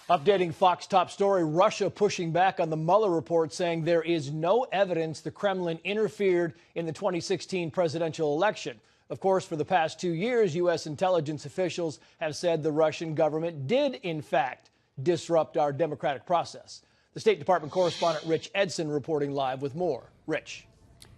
Updating Fox top story, Russia pushing back on the Mueller report, saying there is no evidence the Kremlin interfered in the 2016 presidential election. Of course, for the past 2 years, U.S. intelligence officials have said the Russian government did, in fact, disrupt our democratic process. The State Department correspondent Rich Edson reporting live with more. Rich.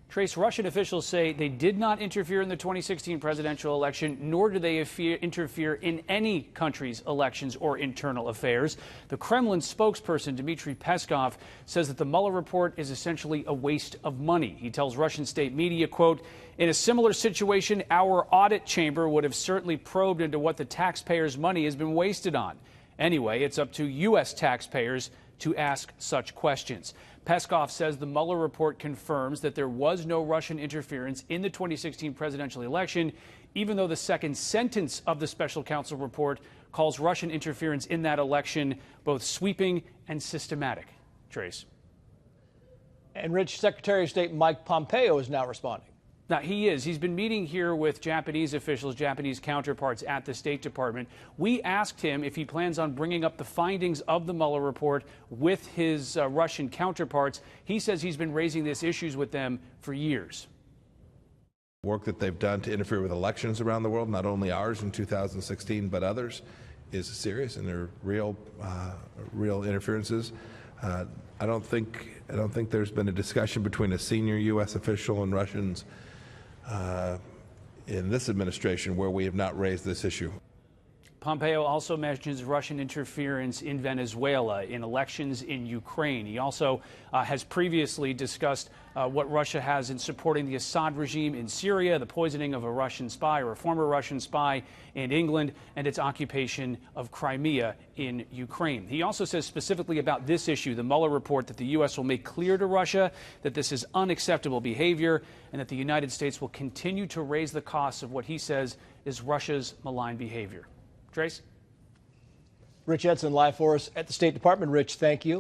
Trace, Russian officials say they did not interfere in the 2016 presidential election, nor do they interfere in any country's elections or internal affairs. The Kremlin spokesperson, Dmitry Peskov, says that the Mueller report is essentially a waste of money. He tells Russian state media, quote, "In a similar situation, our audit chamber would have certainly probed into what the taxpayers' money has been wasted on. Anyway, it's up to U.S. taxpayers to ask such questions." Peskov says the Mueller report confirms that there was no Russian interference in the 2016 presidential election, even though the second sentence of the special counsel report calls Russian interference in that election both sweeping and systematic. Trace. And Rich, Secretary of State Mike Pompeo is now responding. Now, he is. He's been meeting here with Japanese officials, Japanese counterparts at the State Department. We asked him if he plans on bringing up the findings of the Mueller report with his Russian counterparts. He says he's been raising these issues with them for years. Work that they've done to interfere with elections around the world, not only ours in 2016, but others, is serious, and they're real interferences. I don't think there's been a discussion between a senior U.S. official and Russians in this administration where we have not raised this issue. Pompeo also mentions Russian interference in Venezuela, in elections in Ukraine. He also has previously discussed what Russia has in supporting the Assad regime in Syria, the poisoning of a Russian spy or a former Russian spy in England, and its occupation of Crimea in Ukraine. He also says specifically about this issue, the Mueller report, that the U.S. will make clear to Russia that this is unacceptable behavior and that the United States will continue to raise the costs of what he says is Russia's malign behavior. Trace? Rich Edson live for us at the State Department. Rich, thank you.